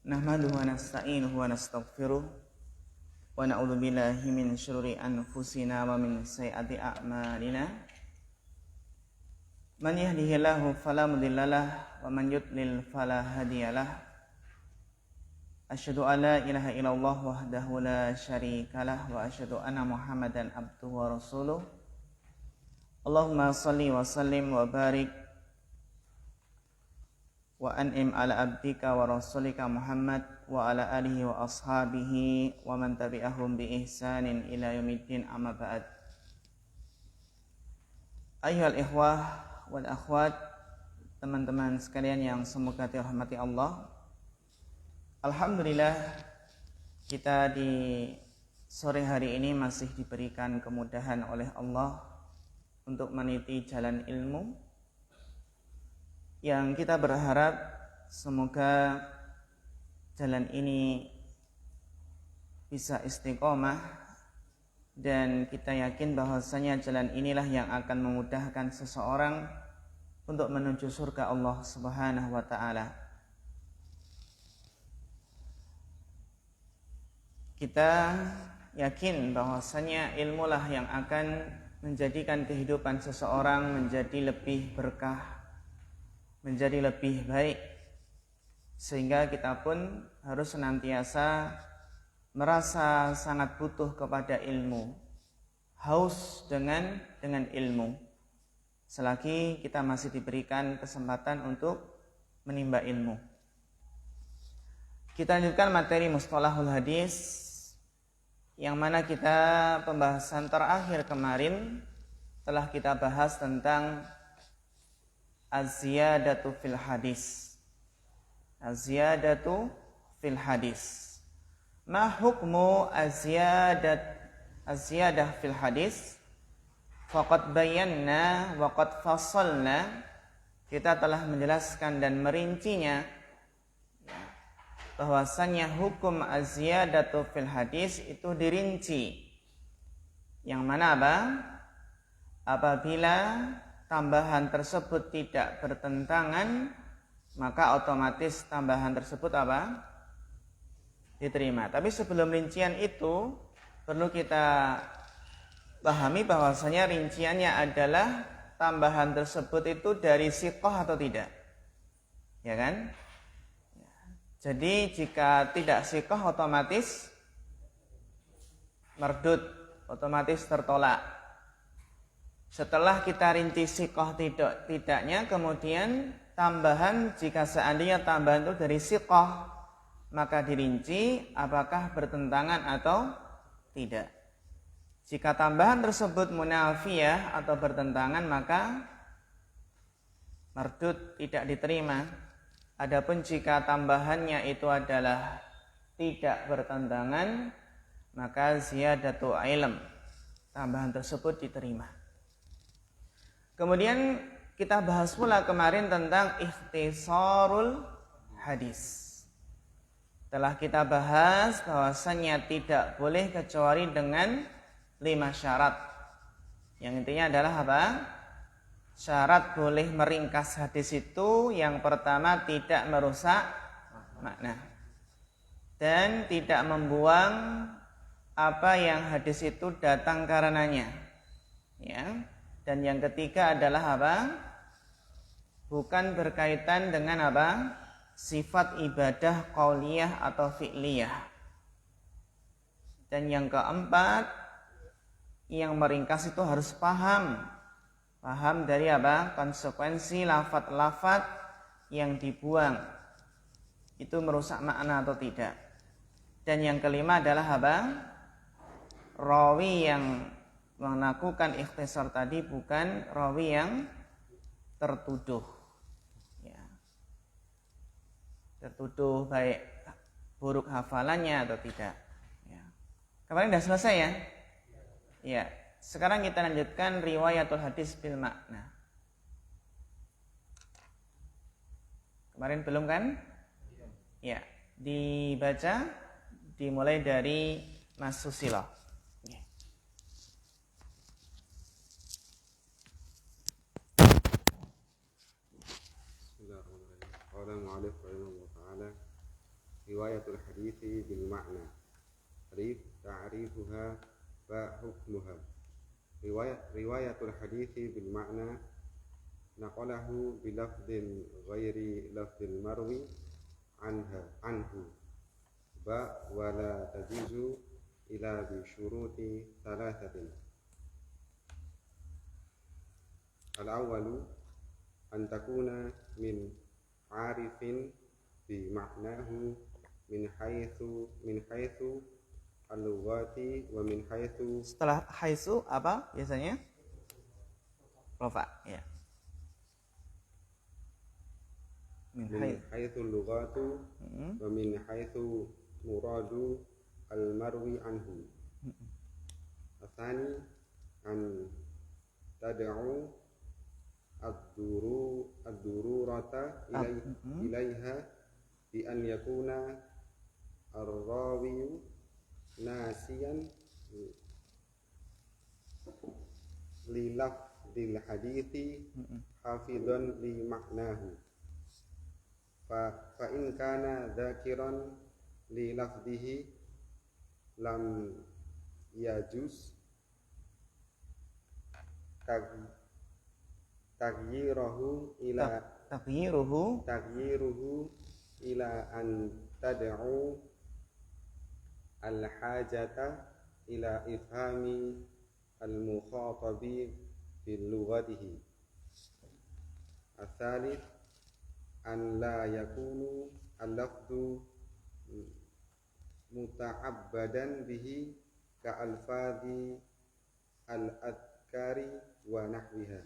Nahmaduhu wa nasta'inuhu wa nastaghfiruh wa na'udzu billahi min syururi anfusina wa min sayyiati a'malina. Man yahdihillahu fala mudhillalah wa man yudlil fala hadiyalah. Asyhadu an la ilaha illallah wahdahu la syarikalah wa asyhadu anna Muhammadan abduhu wa rasuluh. Allahumma shalli wa sallim wa barik wa an'im ala abdika wa rasulika Muhammad wa ala alihi wa ashabihi wa man tabi'ahum bi ihsanin ila yaumiddin, amma ba'd. Ayyuhal ikhwah wal akhwat, teman-teman sekalian yang semoga dirahmati Allah. Alhamdulillah, kita di sore hari ini masih diberikan kemudahan oleh Allah untuk meniti jalan ilmu, yang kita berharap semoga jalan ini bisa istiqomah, dan kita yakin bahwasanya jalan inilah yang akan memudahkan seseorang untuk menuju surga Allah Subhanahu wa taala. Kita yakin bahwasanya ilmulah yang akan menjadikan kehidupan seseorang menjadi lebih berkah, menjadi lebih baik, sehingga kita pun harus senantiasa merasa sangat butuh kepada ilmu, haus dengan ilmu, selagi kita masih diberikan kesempatan untuk menimba ilmu. Kita lanjutkan materi Mustalahul Hadis, yang mana kita pembahasan terakhir kemarin telah kita bahas tentang az-ziyadatu fil hadis. Az-ziyadatu fil hadis. Ma hukmu az-ziyadah fil hadis? Faqad bayanna wa qad fassalna. Kita telah menjelaskan dan merincinya bahwasannya hukum az-ziyadatu fil hadis itu dirinci, yang mana apa? Apabila tambahan tersebut tidak bertentangan, maka otomatis tambahan tersebut apa? Diterima. Tapi sebelum rincian itu perlu kita pahami bahwasanya rinciannya adalah tambahan tersebut itu dari siqah atau tidak, ya kan? Jadi jika tidak siqah otomatis mardud, otomatis tertolak. Setelah kita rinci siqah tidaknya, kemudian tambahan, jika seandainya tambahan itu dari siqah, maka dirinci apakah bertentangan atau tidak. Jika tambahan tersebut munafiyah atau bertentangan, maka mardud, tidak diterima. Adapun jika tambahannya itu adalah tidak bertentangan, maka ziyadatu ilm, tambahan tersebut diterima. Kemudian kita bahas pula kemarin tentang ikhtisarul hadis. Telah kita bahas bahwasannya tidak boleh kecuali dengan 5 syarat. Yang intinya adalah apa? Syarat boleh meringkas hadis itu, yang pertama tidak merusak makna dan tidak membuang apa yang hadis itu datang karenanya, ya. Dan yang ketiga adalah apa? Bukan berkaitan dengan apa? Sifat ibadah qauliyah atau fi'liyah. Dan yang keempat, yang meringkas itu harus paham dari apa? Konsekuensi lafaz-lafaz yang dibuang itu merusak makna atau tidak. Dan yang kelima adalah apa? Rawi yang melakukan ikhtisar tadi bukan rawi yang tertuduh, ya. Tertuduh baik buruk hafalannya atau tidak, ya. Kemarin sudah selesai ya? Ya. Sekarang kita lanjutkan riwayatul hadis bil makna. Kemarin belum kan? Ya, dibaca dimulai dari Mas Susilo. Bismillahirrahmanirrahim. Qala mu'allif rahimahullah ta'ala riwayatul hadithi bil ma'na. Alif ta'rifuha ba hukmuha. Riwayatul hadithi bil ma'na naqalahu bilafdin ghairi lafdil marwi anhu ba wala tajuzu ila bi syuruti thalathatin. Al-awwalu an takuna min arifin bi ma'nahu min haythu al-lughati wa min haythu. Setelah haitsu apa biasanya? Rofa, ya. Min haythu al-lughatu wa min haythu muradu al-marwi anhu. Atsani an tad'u ad-dururata ilaiha bi an yakuna ar-rawiyu nasiyan li lafdil hadithi hafidhan li maknahu. Fa in kana dzakiran li lafdihi lam yajuz taghyiruhu ila an tad'u al-hajata ila ifhami al-mukhatabi bil lughatihi. Ats-tsalits an la yakunu al-lafdu muta'abbadan bihi ka alfadhi al-adkari wa nahwiha.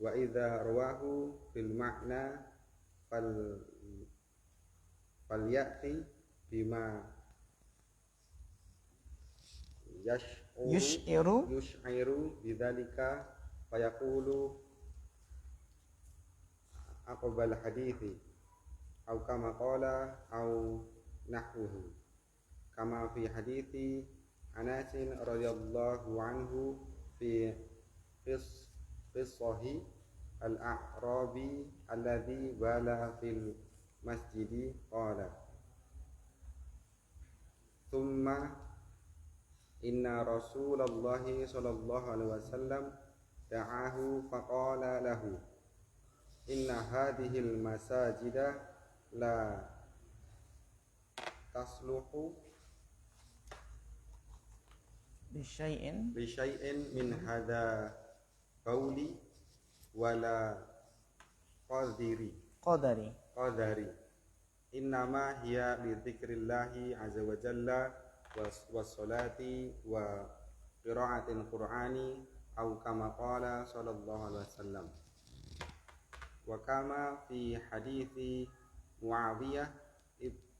Wa idza rawahu bil ma'na falyati bima yush'iru bidzalika fayaqulu aqbal hadithi au kama qala au nahwuhu kama fi hadithi Anas radhiyallahu anhu fi qissahi al-a'rabi alladhi bala fil masjidi qala thumma inna rasulallahi sallallahu alaihi wasallam da'ahu faqala lahu inna hadhil masajida la tasluhu bisyai'in min hadha qawli wala qadari innama hiya li dzikrillahi azza wa jalla wassalati wa qira'atil qur'ani au kama qala sallallahu alaihi wasallam. Wa kama fi hadithi Muawiyah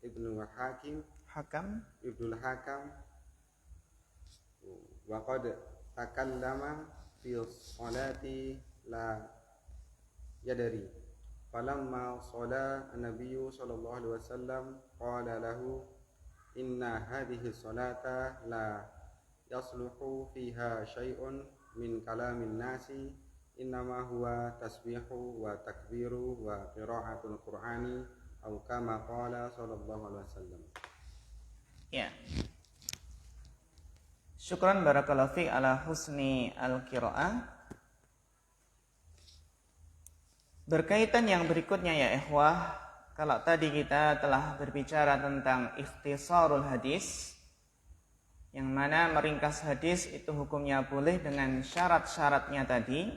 ibnul Hakam wa qad takallama fi sholati la yadri falamma shala an-nabiyyu sallallahu alaihi wasallam qala lahu inna hadhihi sholata la yasluhu fiha syai'un min kalamin nasi innama huwa tasbihu wa takbiru wa qira'atul qur'ani au kama qala sallallahu alaihi wasallam. Ya. Syukran barakallahu fi ala husni al-qira'ah. Berkaitan yang berikutnya ya ikhwah, kalau tadi kita telah berbicara tentang ikhtisarul hadis, yang mana meringkas hadis itu hukumnya boleh dengan syarat-syaratnya tadi.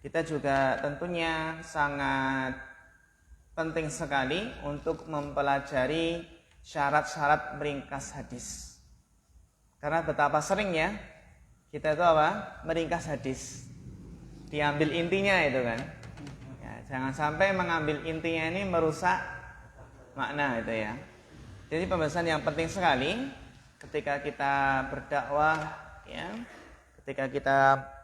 Kita juga tentunya sangat penting sekali untuk mempelajari syarat-syarat meringkas hadis. Karena betapa seringnya kita itu meringkas hadis. Diambil intinya itu kan. Ya, jangan sampai mengambil intinya ini merusak makna itu ya. Jadi pembahasan yang penting sekali ketika kita berdakwah ya, ketika kita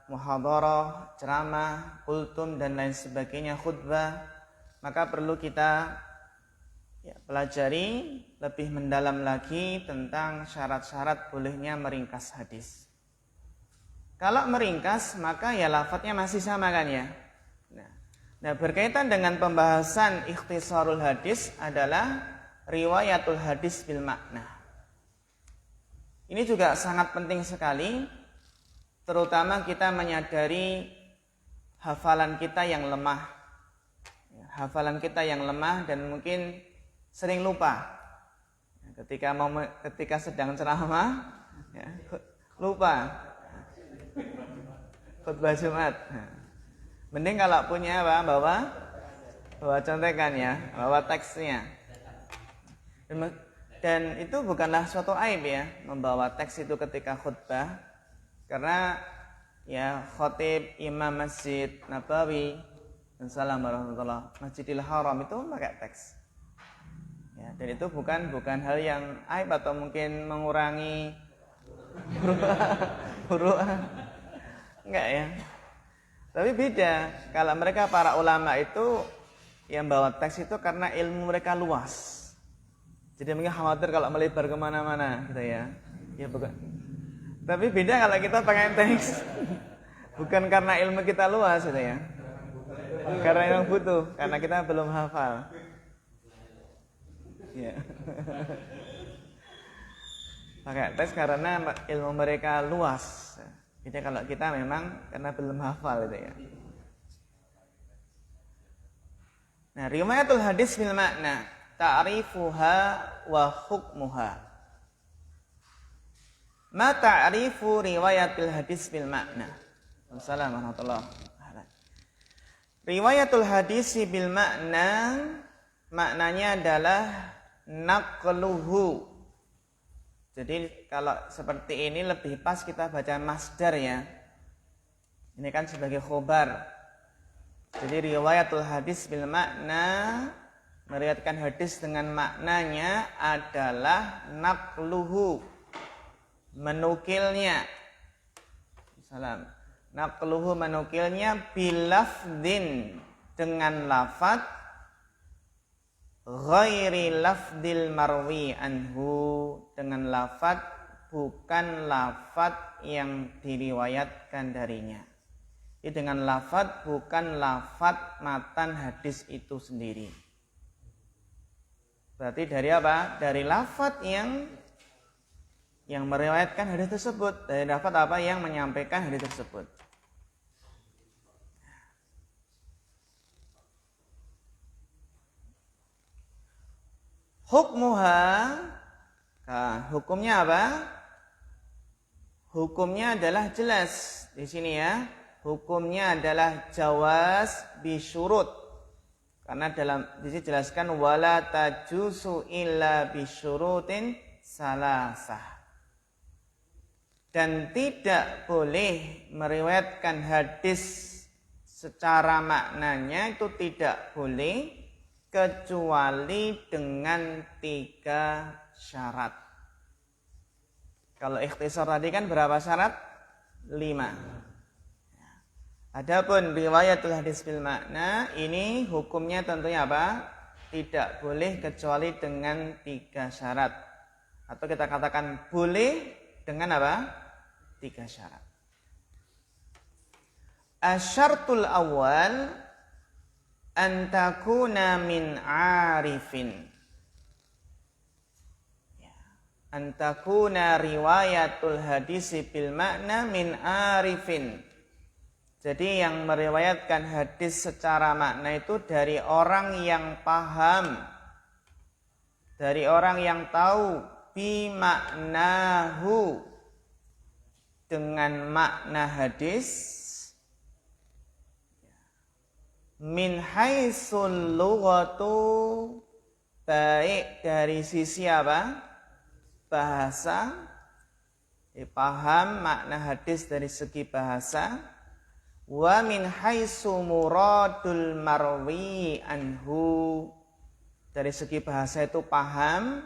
muhadharah, ceramah, kultum dan lain sebagainya, khutbah, maka perlu kita pelajari lebih mendalam lagi tentang syarat-syarat bolehnya meringkas hadis. Kalau meringkas maka ya lafadznya masih sama kan ya. Nah, berkaitan dengan pembahasan ikhtisarul hadis adalah riwayatul hadis bil makna. Ini juga sangat penting sekali, terutama kita menyadari hafalan kita yang lemah. Hafalan kita yang lemah dan mungkin sering lupa. Ketika sedang ceramah, ya, lupa khutbah Jumat. Mending kalau punya apa, bawa contekan ya, bawa teksnya. Dan itu bukanlah suatu aib ya, membawa teks itu ketika khutbah, karena ya khatib imam Masjid Nabawi dan salam warahmatullah Masjidil Haram itu pakai teks. Ya, dan itu bukan hal yang aib atau mungkin mengurangi huruf. Enggak ya. Tapi beda, kalau mereka para ulama itu yang bawa teks itu karena ilmu mereka luas. Jadi mereka khawatir kalau melebar kemana-mana gitu ya. Ya bukan. Tapi beda kalau kita pakai teks. Bukan karena ilmu kita luas gitu ya. Karena memang butuh, karena kita belum hafal. Ya. Pakai teks karena ilmu mereka luas. Jadi kalau kita memang karena belum hafal itu ya. Nah, riwayatul hadis bil makna, ta'rifuha wa hukmuha. Ma ta'rifu riwayatul hadis bil makna. Wassalamualaikum warahmatullahi wabarakatuh. Riwayatul hadis bil makna maknanya adalah naqluhu. Jadi kalau seperti ini lebih pas kita baca masdar ya. Ini kan sebagai khobar. Jadi riwayatul hadis bil makna, meriwayatkan hadis dengan maknanya adalah naqluhu, menukilnya. Salam. Naqluhu, menukilnya bilafdin, dengan lafaz ghairi lafdil marwi anhu, dengan lafaz bukan lafaz yang diriwayatkan darinya. Jadi dengan lafaz bukan lafaz matan hadis itu sendiri. Berarti dari apa? Dari lafaz yang meriwayatkan hadis tersebut, dari lafaz apa yang menyampaikan hadis tersebut. Hukmuha, hukumnya apa? Hukumnya adalah jelas di sini ya. Hukumnya adalah jawaz bisyurut. Karena di sini jelaskan wala tajusu illa bisyurutin salasah. Dan tidak boleh meriwayatkan hadis secara maknanya, itu tidak boleh kecuali dengan 3 syarat. Kalau ikhtisar tadi kan berapa syarat? 5. Adapun riwayatul hadis bil makna, ini hukumnya tentunya apa? Tidak boleh kecuali dengan 3 syarat. Atau kita katakan boleh dengan apa? 3 syarat. Asyartul awal antakuna min arifin. Antakuna riwayatul hadis bil makna min arifin. Jadi yang meriwayatkan hadis secara makna itu dari orang yang paham, dari orang yang tahu bi maknahu, dengan makna hadis, min haitsul lughatu, baik dari sisi apa? Bahasa, paham makna hadis dari segi bahasa, wa min haitsu muradul marwi anhu, dari segi bahasa itu paham,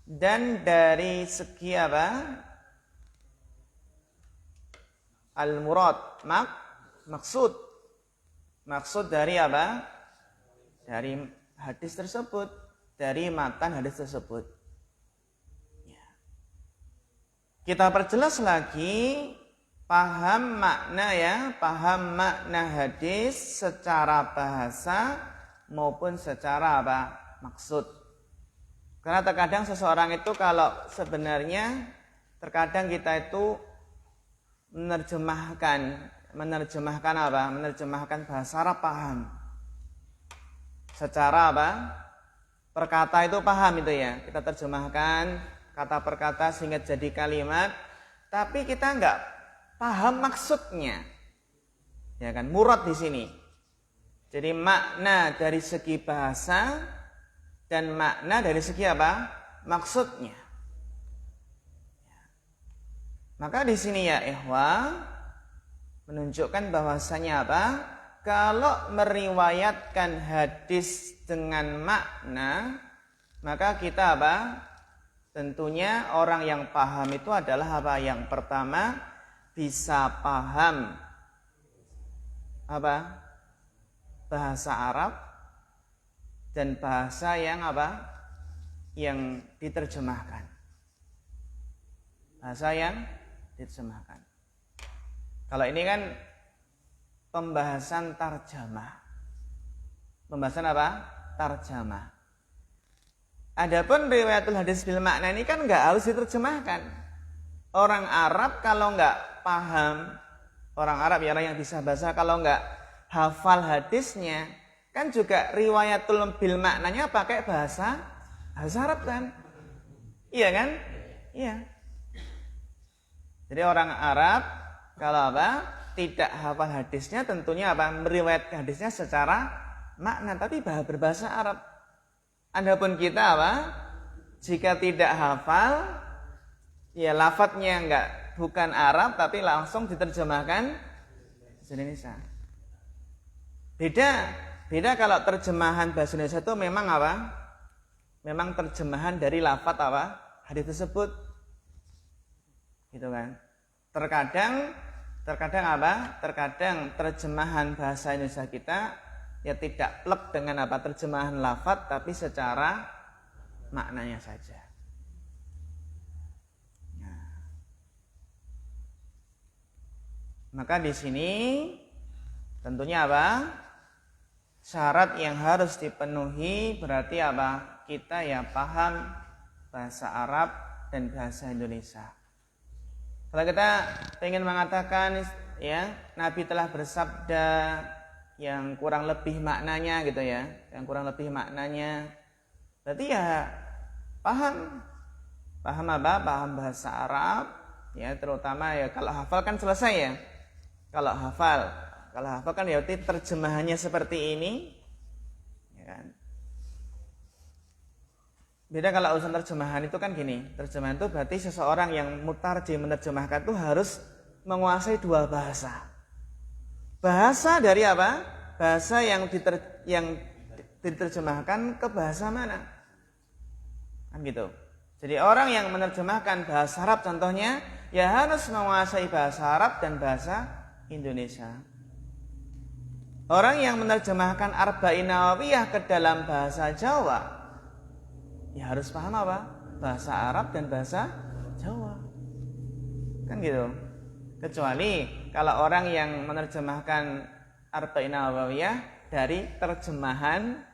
dan dari segi apa? Al murad, maksud. Maksud dari apa? Dari hadis tersebut, dari matan hadis tersebut. Ya. Kita perjelas lagi, paham makna ya, paham makna hadis secara bahasa maupun secara apa? Maksud. Karena terkadang seseorang itu kalau sebenarnya terkadang kita itu menerjemahkan apa? Menerjemahkan bahasa Arab paham. Secara apa? Perkata itu paham itu ya. Kita terjemahkan kata per kata sehingga jadi kalimat, tapi kita enggak paham maksudnya. Ya kan? Murad di sini. Jadi makna dari segi bahasa dan makna dari segi apa? Maksudnya. Maka di sini ya ikhwah menunjukkan bahwasanya apa? Kalau meriwayatkan hadis dengan makna, maka kita apa? Tentunya orang yang paham itu adalah apa? Yang pertama bisa paham apa? Bahasa Arab dan bahasa yang apa? Yang diterjemahkan. Bahasa yang diterjemahkan. Kalau ini kan pembahasan tarjamah. Pembahasan apa? Tarjamah. Adapun riwayatul hadis bil makna ini kan nggak harus diterjemahkan. Orang Arab kalau nggak paham, orang Arab ya orang yang bisa bahasa kalau nggak hafal hadisnya, kan juga riwayatul bil maknanya pakai bahasa Arab kan? Iya kan? Iya. Jadi orang Arab kalau apa? Tidak hafal hadisnya tentunya apa? Meriwayatkan hadisnya secara makna tapi berbahasa Arab. Adapun kita apa? Jika tidak hafal, ya lafadznya bukan Arab tapi langsung diterjemahkan bahasa Indonesia. Beda kalau terjemahan bahasa Indonesia itu memang apa? Memang terjemahan dari lafadz apa? Hadis tersebut. Gitu kan. Terkadang apa? Terkadang terjemahan bahasa Indonesia kita ya tidak plek dengan apa? Terjemahan lafadz tapi secara maknanya saja. Nah. Maka di sini tentunya apa? Syarat yang harus dipenuhi berarti apa? Kita ya paham bahasa Arab dan bahasa Indonesia. Kalau kita ingin mengatakan ya Nabi telah bersabda yang kurang lebih maknanya gitu ya, yang kurang lebih maknanya, berarti ya paham apa? Paham bahasa Arab ya, terutama ya kalau hafal kan selesai ya. Kalau hafal kan ya terjemahannya seperti ini, ya kan? Beda kalau urusan terjemahan itu kan gini, terjemahan itu berarti seseorang yang mutarjim menerjemahkan itu harus menguasai dua bahasa. Bahasa dari apa? Bahasa yang diterjemahkan ke bahasa mana? Kan gitu. Jadi orang yang menerjemahkan bahasa Arab contohnya ya harus menguasai bahasa Arab dan bahasa Indonesia. Orang yang menerjemahkan Arba'in Nawawiyah ke dalam bahasa Jawa ya harus paham apa? Bahasa Arab dan bahasa Jawa. Kan gitu. Kecuali kalau orang yang menerjemahkan Arba'in Nawawiyah dari terjemahan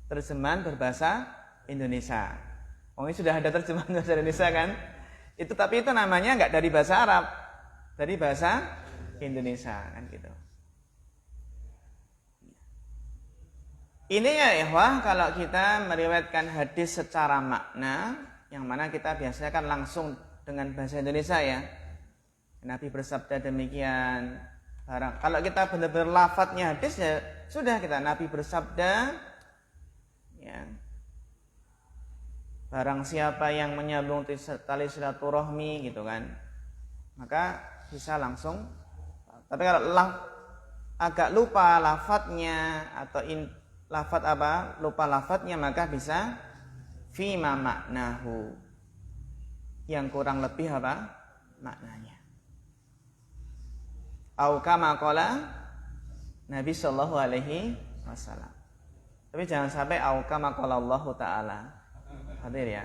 berbahasa Indonesia. Oh, ini sudah ada terjemahan bahasa Indonesia kan? Tapi itu namanya enggak dari bahasa Arab, dari bahasa Indonesia kan gitu. Ini ya ikhwah kalau kita meriwayatkan hadis secara makna, yang mana kita biasanya kan langsung dengan bahasa Indonesia ya. Nabi bersabda demikian. Kalau kita benar-benar lafadznya hadis ya sudah kita Nabi bersabda ya. Barang siapa yang menyambung tali silaturahmi gitu kan, maka bisa langsung. Tapi kalau agak lupa lafadznya atau lafadz apa? Lupa lafadznya maka bisa fima maknahu. Yang kurang lebih apa? Maknanya. Au kama qala Nabi sallallahu alaihi wasallam. Tapi jangan sampai au kama qala Allah taala. Hadir ya.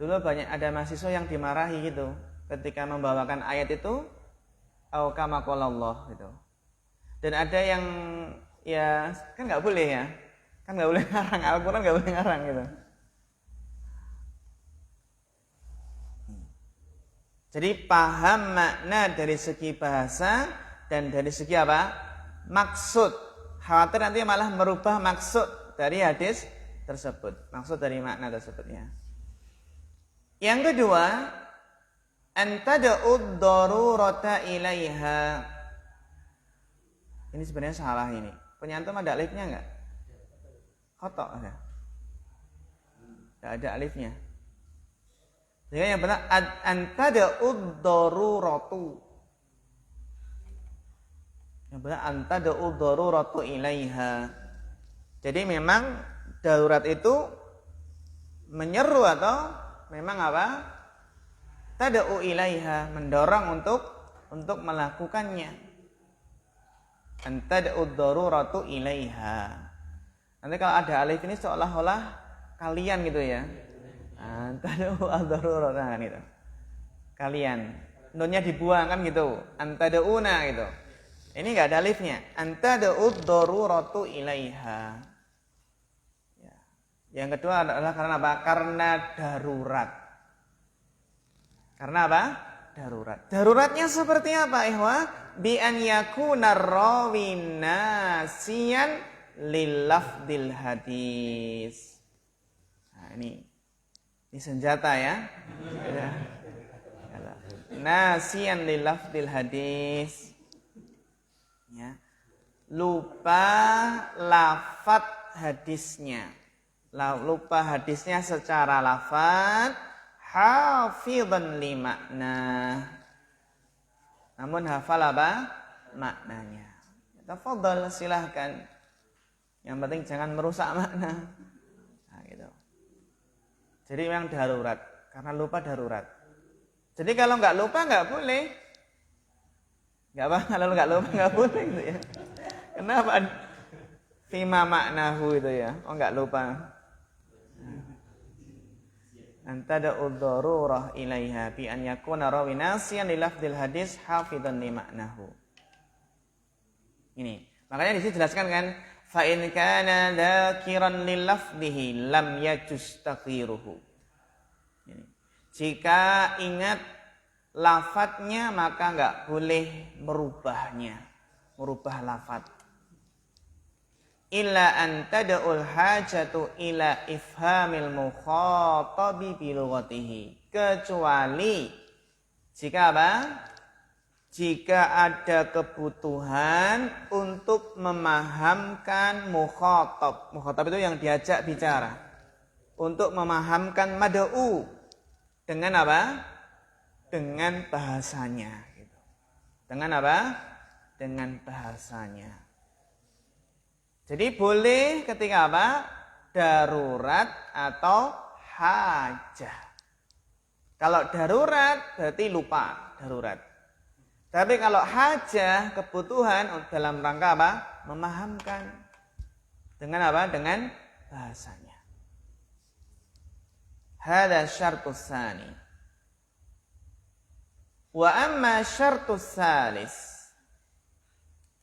Dulu banyak ada mahasiswa yang dimarahi gitu ketika membawakan ayat itu au kama qala Allah gitu. Dan ada yang ya kan nggak boleh ya. Kan nggak boleh ngarang Al-Qur'an, nggak boleh ngarang gitu. Jadi paham makna dari segi bahasa dan dari segi apa? Maksud. Khawatir nanti malah merubah maksud dari hadis tersebut. Maksud dari makna tersebutnya. Yang kedua, antada'ud darurata ilaiha. Ini sebenarnya salah ini. Penyantum ada alifnya enggak? Khotok ada. Enggak ada alifnya. Jadi yang benar antada'ud daruratu. Yang benar antada'ud daruratu ilaiha. Jadi memang darurat itu menyeru atau memang apa? Tada'u ilaiha, mendorong untuk melakukannya. Antada'ud daruratu ilaiha. Nanti kalau ada alif ini seolah-olah kalian gitu ya. Antada'u ad-darurat kan gitu. Kalian. Nunnya dibuang kan gitu. Antada'una gitu. Ini enggak ada alifnya. Antada'ud daruratu ilaiha. Ya. Yang kedua adalah karena apa? Karena darurat. Karena apa? Darurat. Daruratnya seperti apa, ikhwah? Bi an yakuna rawi nasiyan lil lafdil hadis. Nah, ini senjata ya. Nasiyan lil lafdil hadis. Ya. Lupa lafaz hadisnya. Lupa hadisnya secara lafaz, hafidhan li makna. Namun hafal apa? Maknanya. Tafadhal, silahkan. Yang penting jangan merusak makna. Nah, gitu. Jadi memang darurat. Karena lupa darurat. Jadi kalau nggak lupa nggak boleh. Nggak apa, kalau nggak lupa nggak boleh gitu ya. Kenapa? Fima maknahu itu ya. Oh nggak lupa. Antada'ud darurah ilaiha bi an yakuna rawi nasiyan li lafdil hadis hafidhan li maknahu. Ini. Makanya di sini jelaskan kan, fa in kana dzakiran li lafdhihi lam yajuz taghiruhu. Jika ingat lafadznya maka enggak boleh merubahnya, merubah lafadz. Illa an tad'ul hajatu ila ifhamil mukhatabi bi lughatihi. Kecuali jika apa? Jika ada kebutuhan untuk memahamkan mukhatab. Mukhatab itu yang diajak bicara. Untuk memahamkan mad'u dengan apa? Dengan bahasanya gitu. Dengan apa? Dengan bahasanya. Jadi boleh ketika apa? Darurat atau hajah. Kalau darurat berarti lupa, darurat. Tapi kalau hajah, kebutuhan dalam rangka apa? Memahamkan. Dengan apa? Dengan bahasanya. Hada syartus tsani. Wa amma syartus tsalis.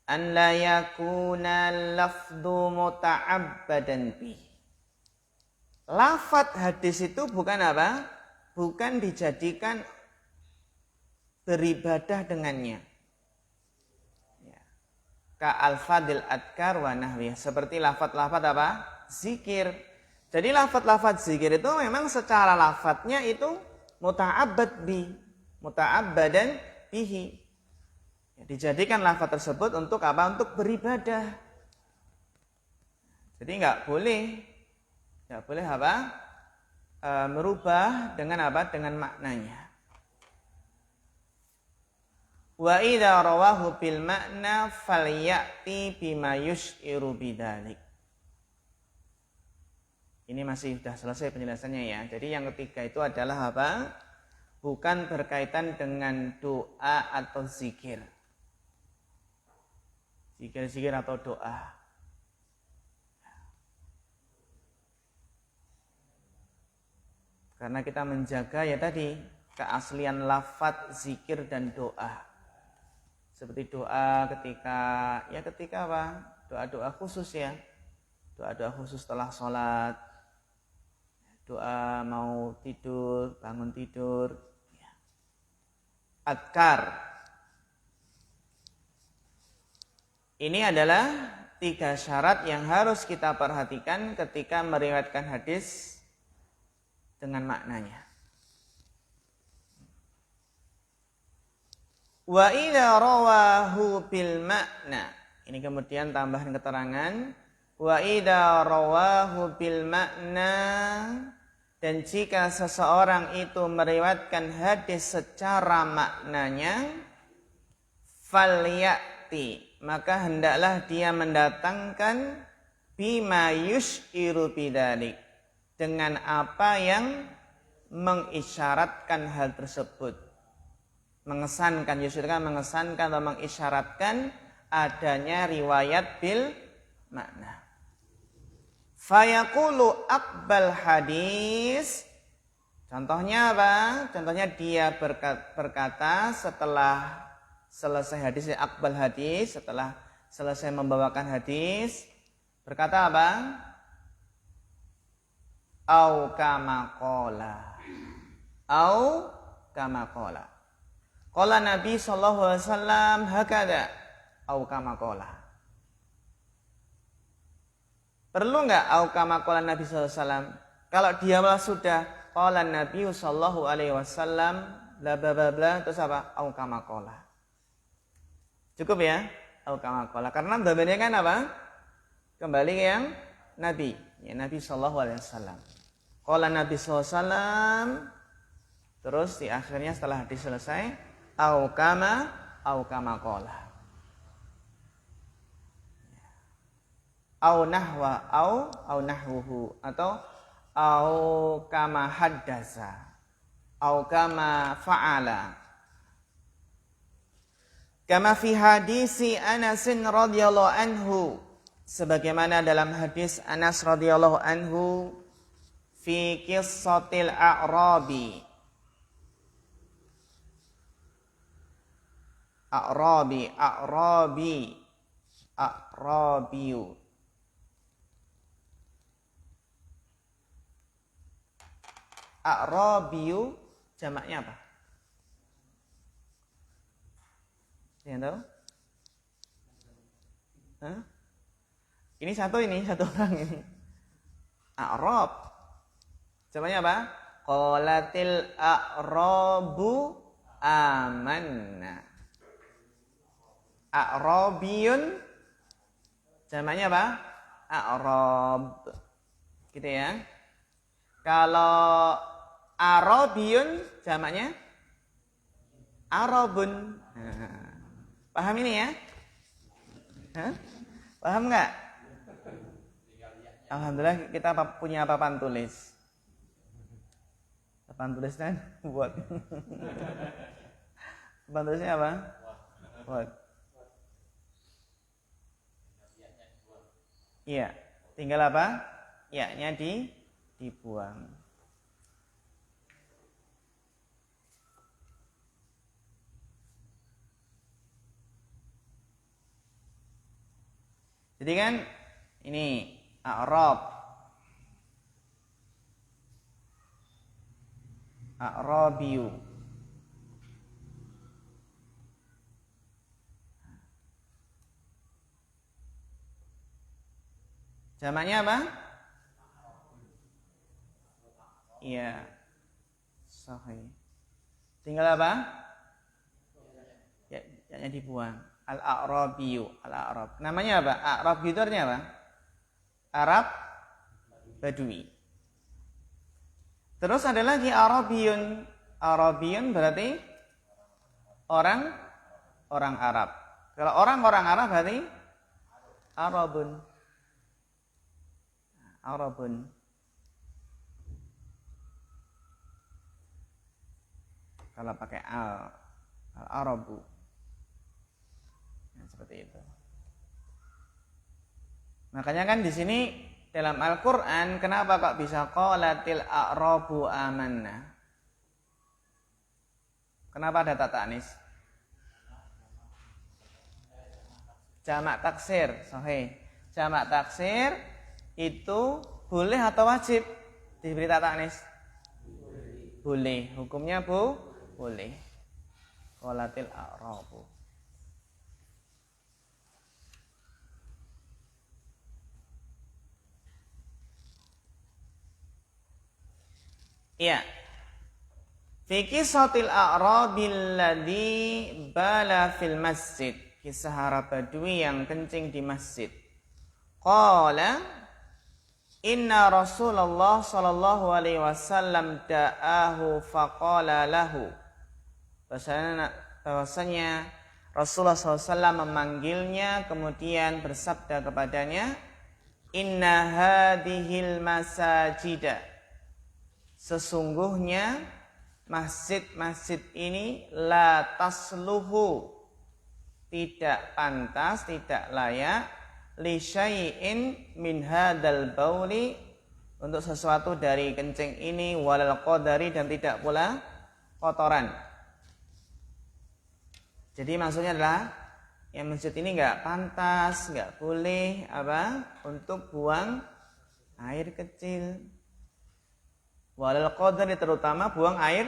An la yakuna lafdhu muta'abbadan bih. Lafaz hadis itu bukan apa? Bukan dijadikan beribadah dengannya. Ya. Ka al-fadil adkar wa nahwiyah. Seperti lafaz-lafaz apa? Zikir. Jadi lafaz-lafaz zikir itu memang secara lafaznya itu muta'abbad bi. Muta'abbadan bihi. Ya, dijadikan lafaz tersebut untuk apa? Untuk beribadah. Jadi enggak boleh apa? Merubah dengan apa? Dengan maknanya. Wa idza rawahu bil makna falyati bima yus'iru bidzalik. Ini masih sudah selesai penjelasannya ya. Jadi yang ketiga itu adalah apa? Bukan berkaitan dengan doa atau zikir. Zikir-zikir atau doa. Karena kita menjaga ya tadi keaslian lafaz zikir dan doa. Seperti doa ketika apa? Doa-doa khusus ya. Doa-doa khusus setelah sholat, doa mau tidur, bangun tidur, ya. Adkar. Ini adalah 3 syarat yang harus kita perhatikan ketika meriwayatkan hadis dengan maknanya. Wa idza rawahu bil makna. Ini kemudian tambahan keterangan. Wa idza rawahu bil makna, dan jika seseorang itu meriwayatkan hadis secara maknanya, falyati, maka hendaklah dia mendatangkan bima yushiru bidzalik, dengan apa yang mengisyaratkan hal tersebut. Mengesankan, yusirkan mengesankan atau mengisyaratkan adanya riwayat bil makna. Fayaqulu aqbal hadis. Contohnya apa? Contohnya dia berkata setelah selesai hadis, aqbal hadis, setelah selesai membawakan hadis, berkata apa? Au kama qala. Au kama qala. Qala Nabi sallallahu alaihi wasallam hakada au kama qala. Perlu enggak au kama qala Nabi sallallahu alaihi wasallam? Kalau dia malah sudah qala Nabi sallallahu alaihi wasallam bla bla bla bla, terus apa? Au kama qala. Cukup ya? Au kama qala. Karena dhamirnya kan apa? Kembali ke yang Nabi, ya Nabi sallallahu alaihi wasallam. Qala Nabi sallallahu alaihi wasallam, terus di akhirnya setelah hadis selesai au kama qala. Au nahwa au nahwuhu, atau au kama haddasa, au kama fa'ala. Kama fi hadisi Anas radhiyallahu anhu, sebagaimana dalam hadis Anas radhiyallahu anhu fi qissatil a'rabi. A'rabiyu. A'rabiyu jamaknya apa? Yang tahu? Hah? Ini satu orang ini. A'rab. Jamaknya apa? Qalatil a'rabu amanna. A'rabiyun jamaknya apa? A'rab. Gitu ya. Kalau Arabiyun jamaknya Arabun. Nah, paham ini ya? Hah? Paham enggak? Alhamdulillah kita punya papan tulis. Papan tulis kan buat. Papan tulisnya apa? Buat. Iya, tinggal apa? Ya-nya dibuang. Jadi kan ini A'rabiyu. Jamaknya apa? Iya. Sahih. Tinggal apa? Ya-nya dibuang. Al-A'rabiyu, Al-A'rab. Namanya apa? A'rab itu artinya apa? Arab Badui. Terus ada lagi Arabiyun. Arabiyun berarti orang Arab. Kalau orang Arab berarti Arabun. Kalau pakai al-Arabu. Seperti itu. Makanya kan di sini dalam Al-Qur'an kenapa kok bisa qalatil a'rabu amanna? Kenapa ada tak ta'nis? Jamak taksir, sahih. Jamak taksir itu boleh atau wajib diberi tak tanis? Boleh. Hukumnya boleh. Qolatil a'rabu. Iya. Fi qisatil a'rabil ladzi bala fil masjid. Kisah Arab Badui yang kencing di masjid. Qala inna Rasulullah sallallahu alaihi wasallam da'ahu faqala lahu. Bahwasanya Rasulullah SAW memanggilnya kemudian bersabda kepadanya, inna hadhil masajida. Sesungguhnya masjid-masjid ini la tasluhu, tidak pantas, tidak layak li syai'in min hadzal bauli, untuk sesuatu dari kencing ini, walal qadari, dan tidak pula kotoran. Jadi maksudnya adalah yang masjid ini enggak pantas, enggak boleh untuk buang air kecil. Walal qadari, terutama buang air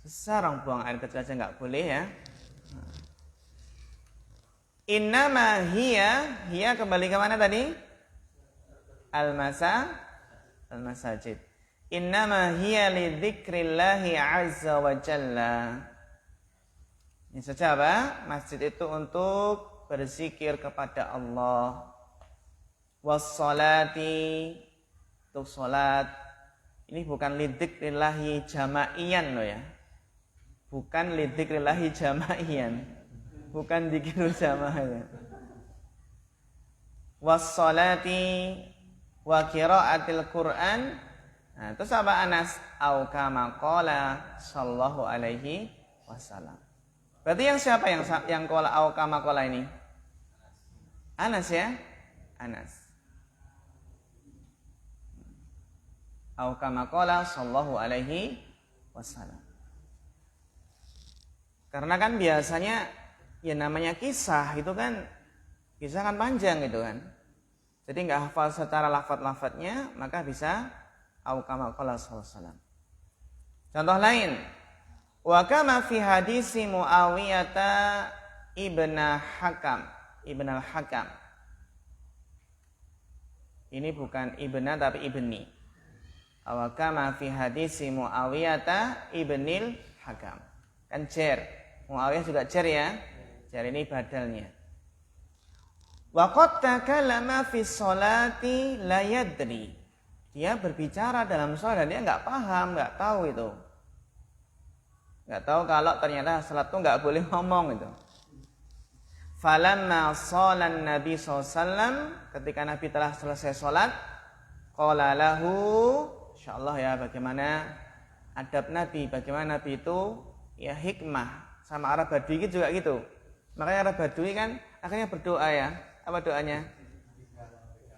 besar, buang air kecil aja enggak boleh ya. Innama hiya kembali ke mana tadi? Al-masajid. Innama hiya li dzikrillahi azza wa jalla. Ini saja masjid itu untuk berzikir kepada Allah. Was-salati, untuk salat. Ini bukan li dzikrillahi jamaian loh ya. Bukan li dzikrillahi jamaian. Bukan dzikirul jamaah ya. Was-salati wa qiraatil Qur'an. Nah, terus apa Anas? Au kama qala sallallahu alaihi wasallam. Berarti yang siapa yang qala au kama qala ini? Anas ya? Anas. Au kama qala sallallahu alaihi wasallam. Karena kan biasanya ya namanya kisah itu kan, kisah kan panjang gitu kan. Jadi enggak hafal secara lafaz-lafaznya, maka bisa au kama qala sallallahu alaihi wasallam. Contoh lain, wa kama fi hadisi Muawiyah ibn al-Hakam. Ini bukan ibna tapi ibni. Wa kama fi hadisi Muawiyah ibnil Hakam. Kan jar. Muawiyah juga jar ya. Jar ini badalnya. Wa qad takallama fi sholati la yadri. Dia berbicara dalam salat dan dia enggak paham, enggak tahu itu. Enggak tahu kalau ternyata salat itu enggak boleh ngomong itu. Falamma shalan Nabi SAW, ketika Nabi telah selesai salat, qala lahu, insyaallah ya, bagaimana adab Nabi, bagaimana Nabi itu ya hikmah. Sama Arab Badui juga gitu. Makanya Arab Badui kan akhirnya berdoa ya. Apa doanya?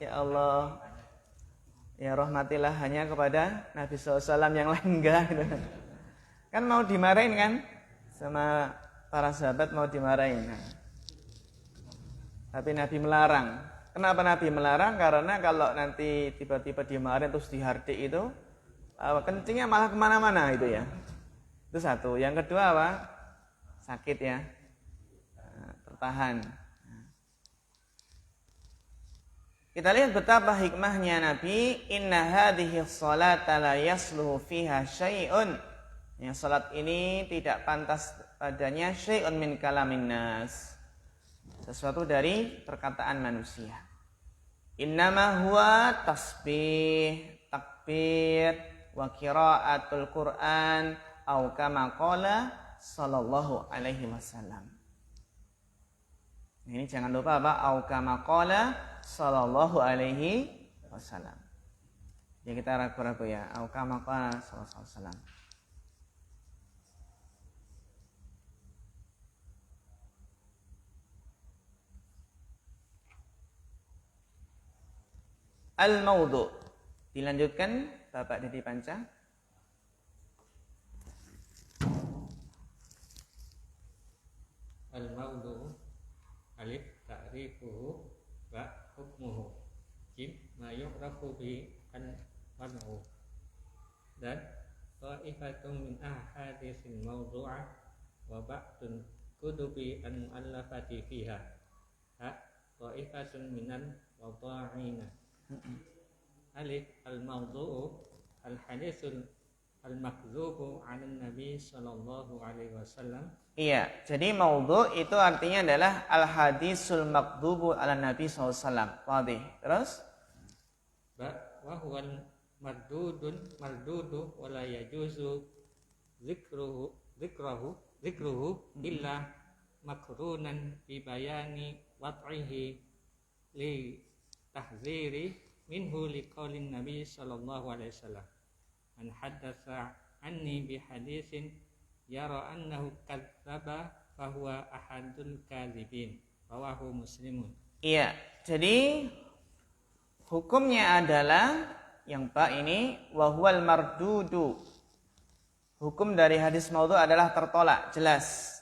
Ya Allah, ya rahmatilah hanya kepada Nabi SAW, yang lain enggak. Kan mau dimarahin kan? Sama para sahabat mau dimarahin. Tapi Nabi melarang. Kenapa Nabi melarang? Karena kalau nanti tiba-tiba dimarahin terus dihardik itu, kencingnya malah kemana-mana itu ya. Itu satu. Yang kedua apa? Sakit ya. Tertahan. Kita lihat betapa hikmahnya Nabi. Inna hadhihi sholata la yasluhu fiha syai'un. Yang salat ini tidak pantas padanya syai'un min kalamin nas. Sesuatu dari perkataan manusia. Innama huwa tasbih, takbir, wa qiraatul Qur'an, au kama qala sallallahu alaihi wasallam. Ini jangan lupa au kama qala sallallahu alaihi wasallam. Ya kita ragu-ragu ya, au kama qala sallallahu alaihi wasallam. Al-maudhu. Dilanjutkan Bapak Didi Panca. Al-maudhu alif ta'rifuhu ba hukmuhu, jim ma yu'rafu bi an-man'u, dan ta'ifatun min ahadisil mawdu'ah wa ba'dun kutubi an-mu'allafati fiha, ha ta'ifatun minan wada'ina. Alif al-mawdu'u al-hadisul al-makdzubu 'alan nabi sallallahu alaihi wasallam. Iya, jadi maudhu itu artinya adalah al-hadisul makdzubu 'alan nabi sallallahu alaihi wasallam. Wadih. Terus Wa huwal mardudu wa la yajuzu zikruhu illa makrunan bi bayani wad'ihi li tahziri minhu liqaulin nabi sallallahu alaihi wasallam, man haddatsa anni bi hadisin yara annahu kadzdzaba fahuwa ahadul kadzibin, rawahu muslimun. iya, jadi hukumnya adalah yang ba ini wahwal mardudu. Hukum dari hadis maudhu adalah tertolak, jelas.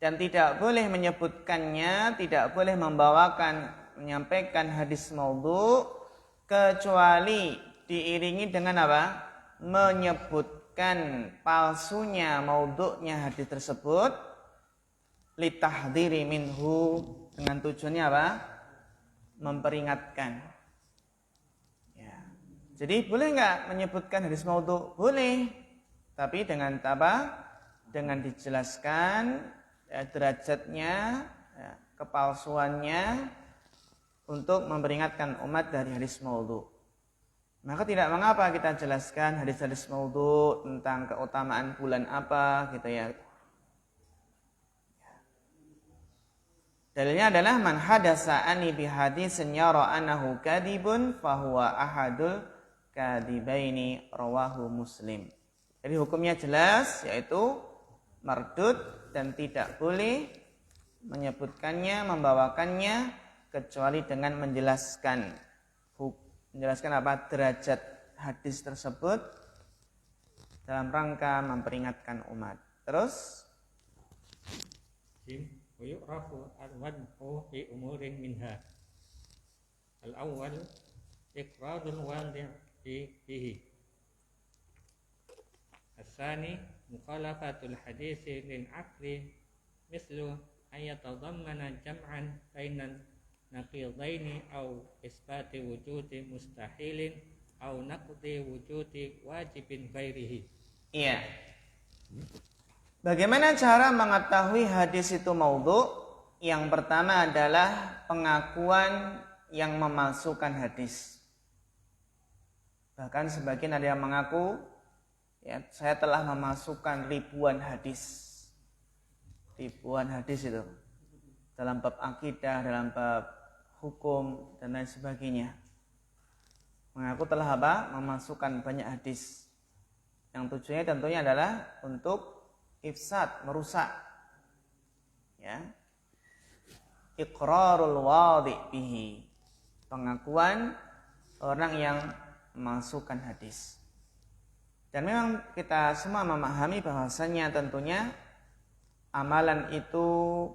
Dan tidak boleh menyebutkannya, tidak boleh menyampaikan hadis maudhu kecuali diiringi dengan apa? Menyebutkan palsunya maudhu'nya hadis tersebut litahdhiri minhu, dengan tujuannya apa? Memperingatkan. Ya. Jadi boleh nggak menyebutkan hadis maudhu'? Boleh. Tapi dengan apa? Dengan dijelaskan ya, derajatnya, ya, kepalsuannya untuk memperingatkan umat dari hadis maudhu'. Maka tidak mengapa kita jelaskan hadis-hadis maudhu' tentang keutamaan bulan apa gitu ya. Dalilnya adalah man hadasa ani bi hadisin yara annahu kadibun fahuwa ahadul kadibaini, rawahu Muslim. Jadi hukumnya jelas, yaitu mardud dan tidak boleh menyebutkannya, membawakannya kecuali dengan menjelaskan apa derajat hadis tersebut dalam rangka memperingatkan umat. Terus Yu'rafu al-wad'u fi umurin minha. Al-awwal iqrarul wadi' fihi. Al-thani mukhalafatul hadisi lil aqli mislu an yatadammana jam'an bainan naqidaini aw isbati wujudi mustahilin aw naqdi wujudi wajibin ghairihi. Iya. Bagaimana cara mengetahui hadis itu maudhu'? Yang pertama adalah pengakuan yang memalsukan hadis. Bahkan sebagian ada yang mengaku, ya, saya telah memasukkan ribuan hadis. Ribuan hadis itu. Dalam bab akidah, dalam bab hukum, dan lain sebagainya. Mengaku telah apa? Memasukkan banyak hadis. Yang tujuannya tentunya adalah untuk ifsad, merusak. Ya. Iqrarul wadi' bihi. Pengakuan orang yang memasukkan hadis. Dan memang kita semua memahami bahwasanya tentunya amalan itu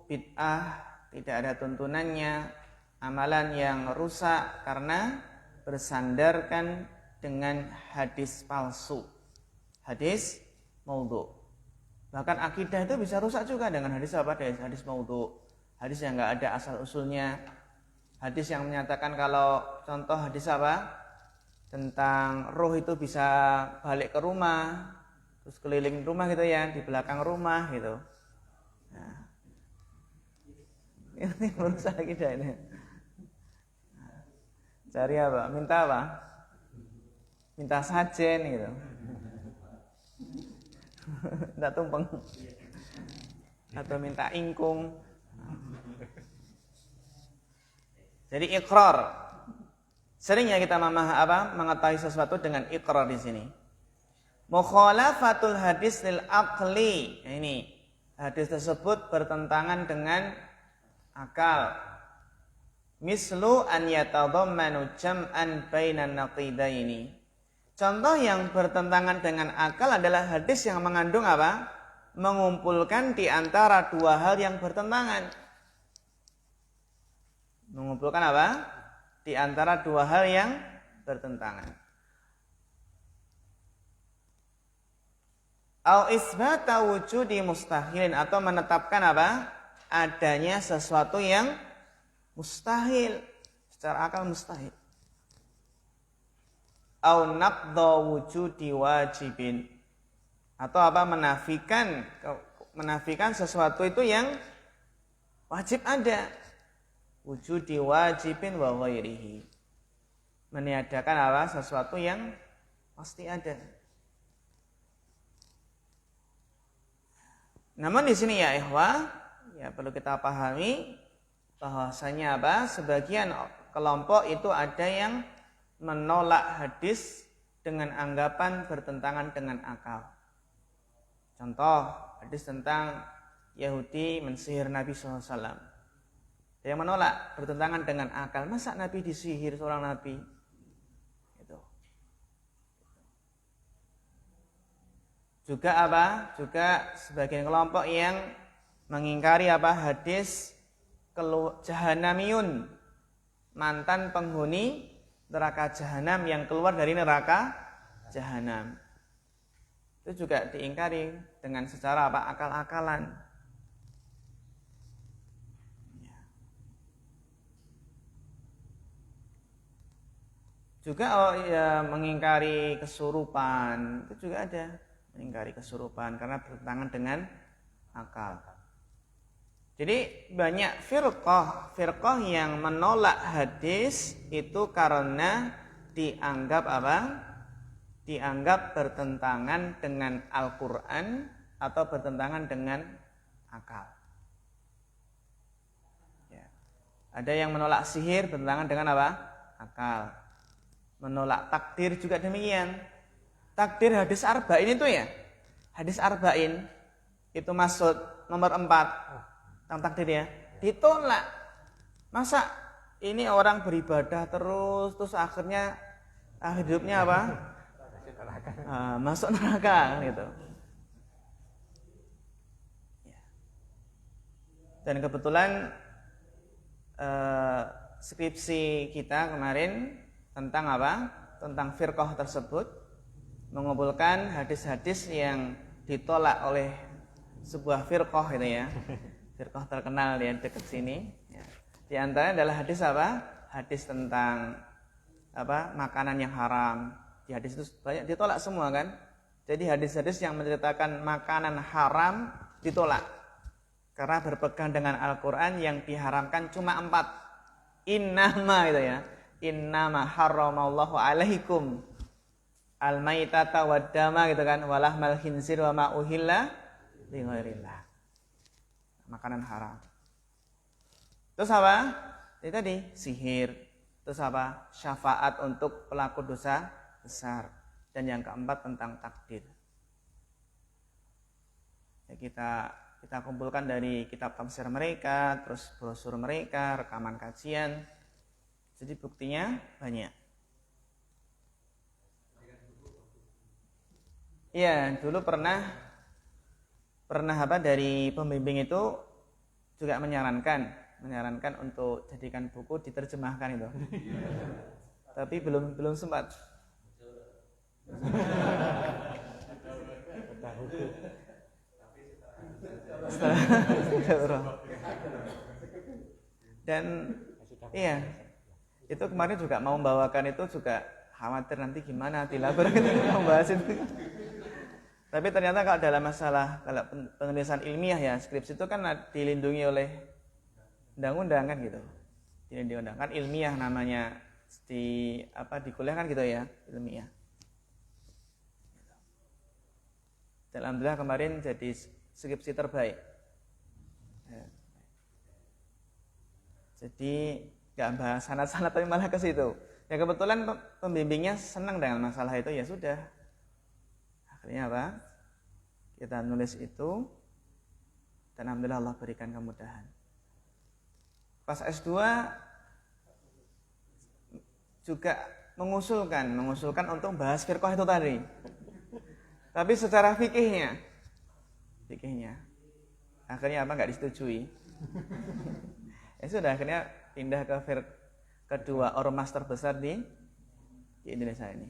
bid'ah, tidak ada tuntunannya, amalan yang rusak karena bersandarkan dengan hadis palsu, hadis maudhu'. Bahkan akidah itu bisa rusak juga dengan hadis apa? Hadis maudhu', hadis yang nggak ada asal usulnya, hadis yang menyatakan kalau contoh hadis apa? Tentang roh itu bisa balik ke rumah, terus keliling rumah gitu ya, di belakang rumah gitu. Nah, ini merusak akidah ini. Cari apa? Minta apa? Minta sajen gitu. Minta tumpeng. Atau minta ingkung. Jadi ikrar. Seringnya kita mengetahui sesuatu dengan ikrar di sini. Mukhalafatul hadis lil aqli. Nah, ini hadis tersebut bertentangan dengan akal. Mislu an yatadammanu jam'an bainan naqidaini. Contoh yang bertentangan dengan akal adalah hadis yang mengandung apa? Mengumpulkan di antara dua hal yang bertentangan. Mengumpulkan apa? Di antara dua hal yang bertentangan. Au isbata wujudi mustahilin, atau menetapkan apa? Adanya sesuatu yang mustahil, secara akal mustahil. Au naqdha wujudi wajibin, atau apa? Menafikan sesuatu itu yang wajib ada. Wujudi wajibin wa ghairihi, meniadakan apa? Sesuatu yang pasti ada. Namun di sini ya ikhwah, ya perlu kita pahami bahwasanya apa? Sebagian kelompok itu ada yang menolak hadis dengan anggapan bertentangan dengan akal. Contoh, hadis tentang Yahudi mensihir Nabi SAW. Yang menolak bertentangan dengan akal. Masa Nabi disihir seorang Nabi? Gitu. Juga apa? Juga sebagian kelompok yang mengingkari apa? Hadis Jahanamiyun, mantan penghuni neraka Jahanam yang keluar dari neraka Jahanam. Itu juga diingkari dengan secara apa? Akal-akalan. Juga mengingkari kesurupan, itu juga ada, mengingkari kesurupan karena bertentangan dengan akal. Jadi banyak firqah yang menolak hadis itu karena dianggap apa? Dianggap bertentangan dengan Al-Quran atau bertentangan dengan akal. Ya. Ada yang menolak sihir bertentangan dengan apa? Akal. Menolak takdir juga demikian. Takdir hadis arba'in itu ya. Hadis arba'in itu maksud nomor 4 tentang takdir ya. Ditolak. Masa ini orang beribadah terus akhirnya hidupnya apa? Masuk neraka gitu. Dan kebetulan skripsi kita kemarin tentang apa? Tentang firqah tersebut, mengumpulkan hadis-hadis yang ditolak oleh sebuah firqah itu ya. Firqah terkenal di dekat sini. Ya. Di antaranya adalah hadis apa? Hadis tentang apa? Makanan yang haram. Di hadis itu banyak ditolak semua kan? Jadi hadis-hadis yang menceritakan makanan haram ditolak. Karena berpegang dengan Al-Quran yang diharamkan cuma 4. Innama itu ya. Innama harramallahu alaikum al-maitata wad-dama gitu kan, walahmal khinzir wa ma uhilla li ghairillah. Makanan haram. Terus apa? Itu tadi sihir. Terus apa? Syafaat untuk pelaku dosa besar. Dan yang keempat tentang takdir. Ya, kita kumpulkan dari kitab tafsir mereka, terus brosur mereka, rekaman kajian. Jadi buktinya banyak. Iya, dulu pernah apa dari pembimbing itu juga menyarankan untuk jadikan buku diterjemahkan itu. Tapi belum sempat. Dan iya, itu kemarin juga mau membawakan itu juga khawatir nanti gimana dilabur membahas itu. Tapi ternyata kalau dalam masalah kalau penulisan ilmiah ya, skripsi itu kan dilindungi oleh undang-undang kan gitu. Dilindungi undang kan ilmiah namanya di kuliah kan gitu ya, ilmiah. Dan alhamdulillah kemarin jadi skripsi terbaik. Ya. Jadi nggak bahas sanad-sanad tapi malah ke situ. Ya kebetulan pembimbingnya senang dengan masalah itu, ya sudah. Akhirnya apa? Kita nulis itu dan alhamdulillah Allah berikan kemudahan. Pas S2 juga mengusulkan untuk bahas firqah itu tadi. Tapi secara fikihnya akhirnya apa? Nggak disetujui. Ya sudah, akhirnya pindah ke kedua ormas terbesar di Indonesia ini.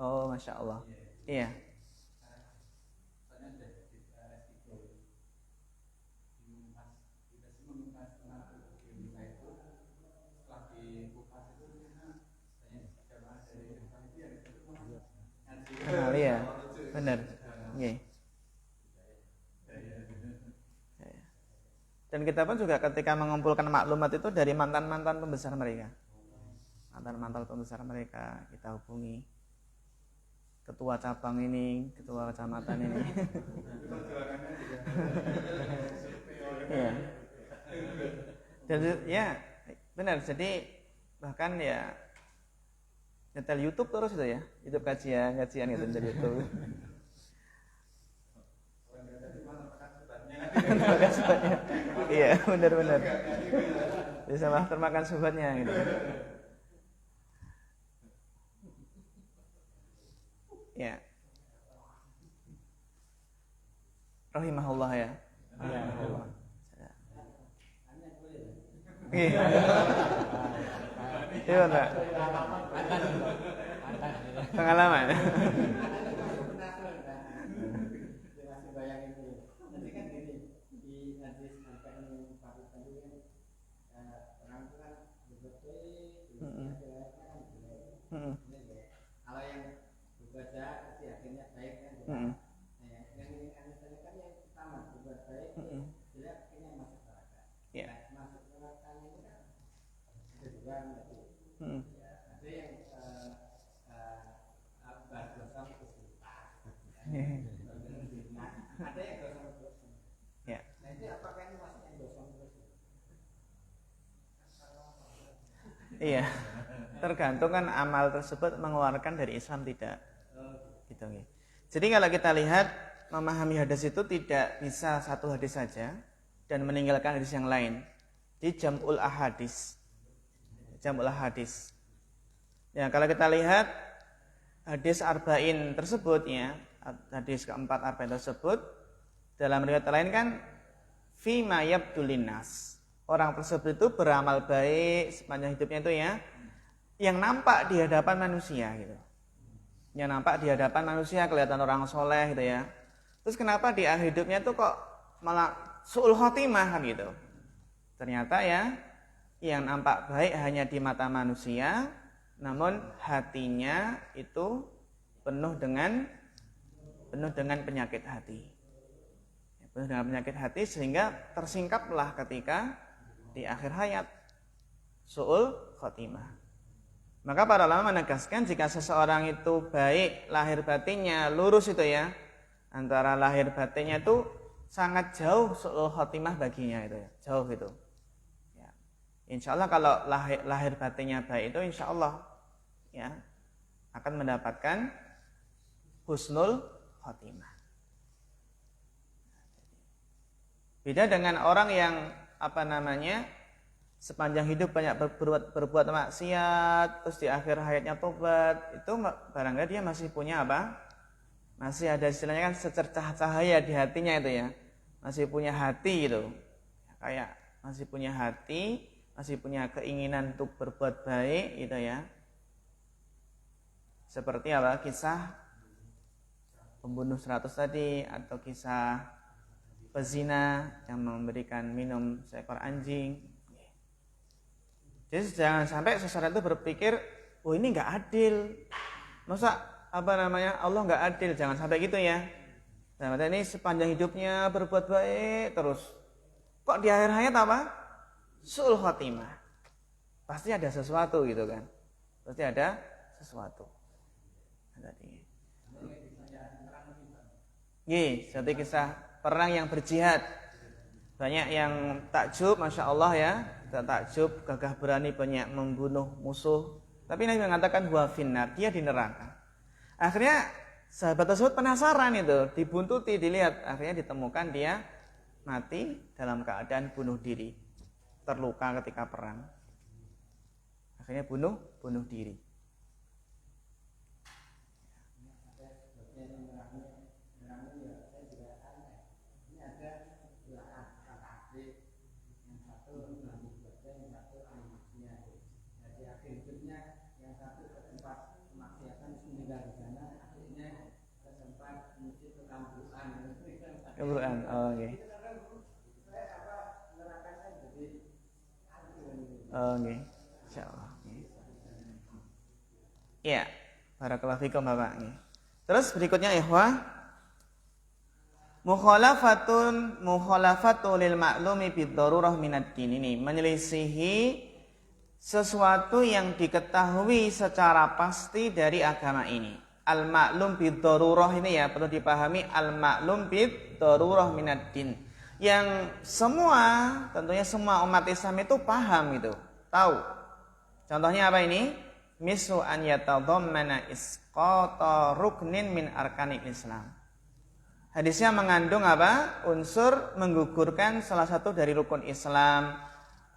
Oh, Masya Allah. Iya. Kenal ya, benar. Okay. Dan kita pun juga ketika mengumpulkan maklumat itu dari mantan-mantan pembesar mereka. Mantan-mantan pembesar mereka kita hubungi. Ketua cabang ini, ketua kecamatan ini. Ya. Dan ya, benar. Jadi bahkan ya nyetel YouTube terus itu ya, YouTube kajian gitu dari YouTube. Iya, benar. Bisa termakan sobatnya gitu. Ya. Rahimahullah ya. Rahimahullah. Iya. Iya, Pak. Pengalaman. Kalau yang berbeda pasti akhirnya baik kan. Yang kan yang pertama berbuat baik, jelek akhirnya masuk neraka. Masuk neraka itu kan ada dua nanti. Ada yang berdosa kesulitan. Ada yang dosa berdosa. Nah itu apakah ini masuk yang dosa berdosa? Iya. Tergantung kan amal tersebut mengeluarkan dari Islam tidak. Gitu. Jadi kalau kita lihat memahami hadis itu tidak bisa satu hadis saja dan meninggalkan hadis yang lain. Di jam'ul ahadis. Jam'ul ahadis. Ya, kalau kita lihat hadis arba'in tersebut ya, hadis keempat arba'in tersebut dalam riwayat lain kan fi ma yabdul linnas. Orang tersebut itu beramal baik sepanjang hidupnya itu ya, yang nampak di hadapan manusia gitu. Yang nampak di hadapan manusia kelihatan orang soleh gitu ya. Terus kenapa di akhir hidupnya tuh kok malah su'ul khotimah kan gitu. Ternyata ya yang nampak baik hanya di mata manusia, namun hatinya itu penuh dengan penyakit hati. Penuh dengan penyakit hati sehingga tersingkaplah ketika di akhir hayat su'ul khotimah. Maka para ulama menegaskan jika seseorang itu baik lahir batinnya lurus itu ya, antara lahir batinnya itu sangat jauh su'ul khotimah baginya itu ya, jauh itu. Ya. Insya Allah kalau lahir batinnya baik itu insya Allah ya akan mendapatkan husnul khotimah. Beda dengan orang yang sepanjang hidup banyak berbuat maksiat, terus di akhir hayatnya tobat, itu barangkali dia masih punya apa? Masih ada istilahnya kan secercah cahaya di hatinya itu ya. Masih punya hati gitu. Kayak masih punya hati, masih punya keinginan untuk berbuat baik gitu ya. Seperti apa? Kisah pembunuh 100 tadi, atau kisah pezina yang memberikan minum seekor anjing. Jadi jangan sampai seseorang itu berpikir, oh ini nggak adil, masa Allah nggak adil, jangan sampai gitu ya. Nah, ini sepanjang hidupnya berbuat baik terus, kok di akhir hayat apa? Su'ul khotimah. Pasti ada sesuatu gitu kan, pasti ada sesuatu. Satu kisah perang yang berjihad, banyak yang takjub, masya Allah ya. Takjub, gagah berani banyak membunuh musuh. Tapi Nabi mengatakan huwa finnar, dia di neraka. Akhirnya sahabat tersebut penasaran itu, dibuntuti, dilihat, akhirnya ditemukan dia mati dalam keadaan bunuh diri, terluka ketika perang. Akhirnya bunuh diri. Keburuan. Oh, oke. Oke. Insyaallah. Iya. Barakallahu fikum Bapak. Terus berikutnya ikhwah, mukhalafatu lil ma'lumi bid darurah minad din, ini menyelisihi sesuatu yang diketahui secara pasti dari agama ini. Al-ma'lum bid darurah ini ya perlu dipahami, al-ma'lum bid darurah minad din. Yang tentunya semua umat Islam itu paham itu, tahu. Contohnya apa ini? Misu an yatadhammana isqata ruknin min arkanil Islam. Hadisnya mengandung apa? Unsur menggugurkan salah satu dari rukun Islam,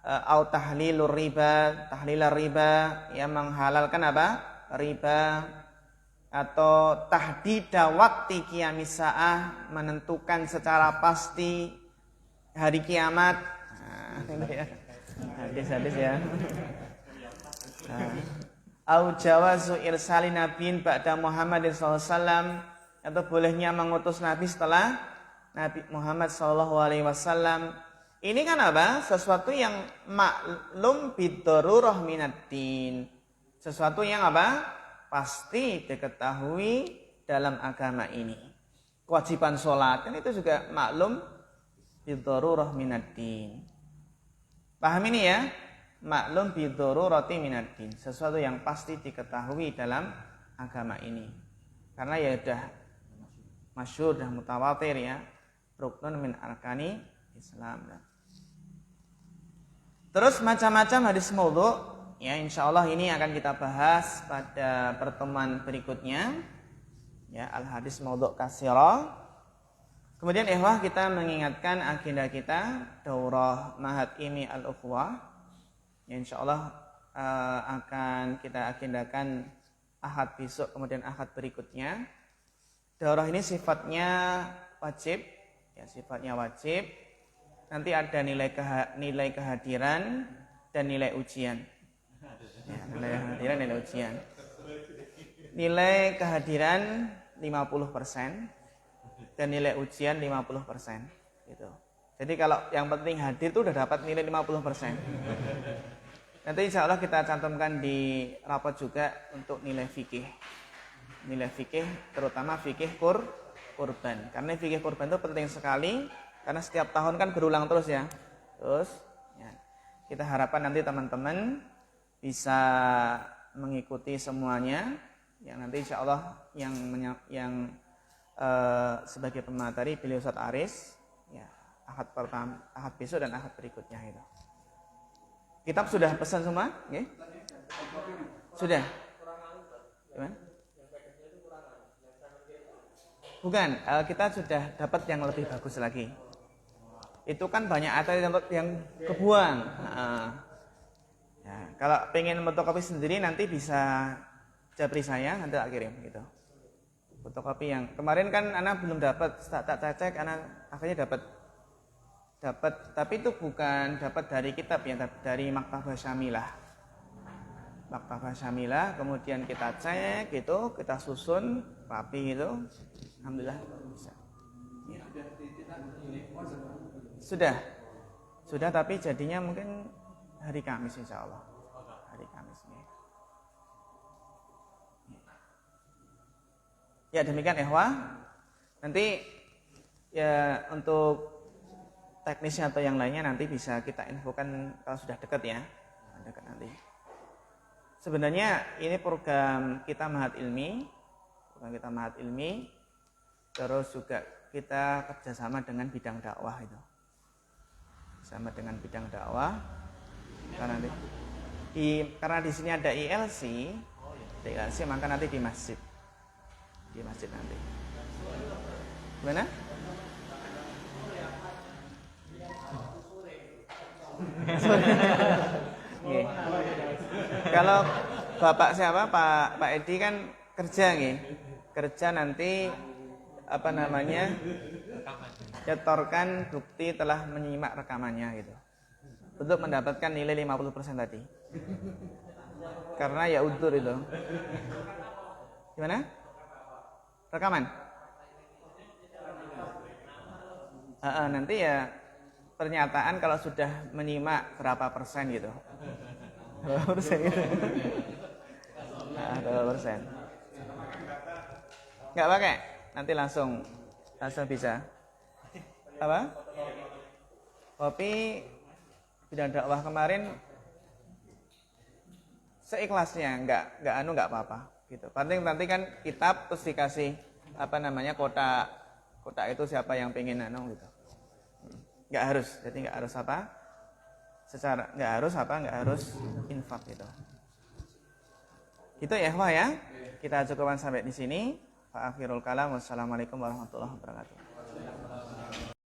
au tahlilur riba, tahlilar riba, yang menghalalkan apa? Riba, atau tahdida waqti qiyamis saah, menentukan secara pasti hari kiamat. Hadis-hadis ya. Au jawazu irsali nabiin ba'da Muhammadin sallallahu alaihi wasallam, atau bolehnya mengutus nabi setelah Nabi Muhammad sallallahu alaihi wasallam. Ini kan apa? Sesuatu yang maklum bid-darurah minad din. Sesuatu yang apa? Pasti diketahui dalam agama ini. Kewajiban sholat kan itu juga maklum bid-darurah minad din. Paham ini ya? Maklum bid-darurati minad din. Sesuatu yang pasti diketahui dalam agama ini. Karena ya udah masyhur dan mutawatir ya. Ruknun min arkani Islam. Terus macam-macam hadis maudhu. Ya, insyaallah ini akan kita bahas pada pertemuan berikutnya. Ya, al-hadis maudhu' katsira. Kemudian ikhwah, kita mengingatkan agenda kita daurah Ma'had Ilmi Al-Ukhuwah. Ya, insyaallah akan kita agendakan Ahad besok, kemudian Ahad berikutnya. Daurah ini sifatnya wajib, ya sifatnya wajib. Nanti ada nilai kehadiran dan nilai ujian. Ya, nilai kehadiran dan nilai ujian. Nilai kehadiran 50% dan nilai ujian 50%. Gitu. Jadi kalau yang penting hadir itu udah dapat nilai 50%. Nanti insya Allah kita cantumkan di rapot juga untuk nilai fikih. Nilai fikih, terutama fikih kurban. Karena fikih kurban itu penting sekali, karena setiap tahun kan berulang terus ya. Terus ya, kita harapkan nanti teman-teman bisa mengikuti semuanya. Ya, nanti insya Allah yang sebagai pemateri beliau Ustaz Aris, ya, Ahad pertama, Ahad besok dan Ahad berikutnya itu. Kitab sudah pesan semua? Okay. Sudah? Gimana? Bukan, kita sudah dapat yang lebih bagus lagi. Itu kan banyak yang kebuang. Ya, kalau pengen fotokopi sendiri nanti bisa japri saya, nanti tak kirim gitu. Fotokopi yang kemarin kan anak belum dapat, tak cek anak akhirnya dapat, tapi itu bukan dapat dari kitab ya, dari Maktabah Syamilah. Maktabah Syamilah, kemudian kita cek gitu, kita susun rapi gitu. Alhamdulillah bisa. Ya. Sudah, tapi jadinya mungkin hari Kamis insya Allah. Hari Kamis. Ya demikian ikhwah. Nanti ya untuk teknisnya atau yang lainnya nanti bisa kita infokan kalau sudah dekat ya. Dekat nanti. Sebenarnya ini program kita Ma'had Ilmi. Terus juga kita kerjasama dengan bidang dakwah itu. Sama dengan bidang dakwah. Karena di sini ada ILC, maka nanti di masjid di masjid nanti. Gimana? Nggih. Kalau Bapak siapa? Pak Edi kan kerja nggih. Kerja nanti apa namanya? Nyetorkan bukti telah menyimak rekamannya gitu. Untuk mendapatkan nilai 50% tadi. Karena ya udzur itu. Gimana? Rekaman? Nanti ya pernyataan kalau sudah menyimak berapa persen gitu. Berapa persen gitu. Berapa persen. Nggak pakai? Nanti langsung bisa. Apa? Kopi bidang dakwah kemarin seikhlasnya, nggak apa-apa gitu. Penting nanti kan kitab terus dikasih apa namanya kotak itu siapa yang pengen gitu. Nggak harus, jadi nggak harus infak gitu. Itu ya, Wah ya. Kita cukupkan sampai di sini. Fa akhirul kalam. Wassalamualaikum warahmatullahi wabarakatuh.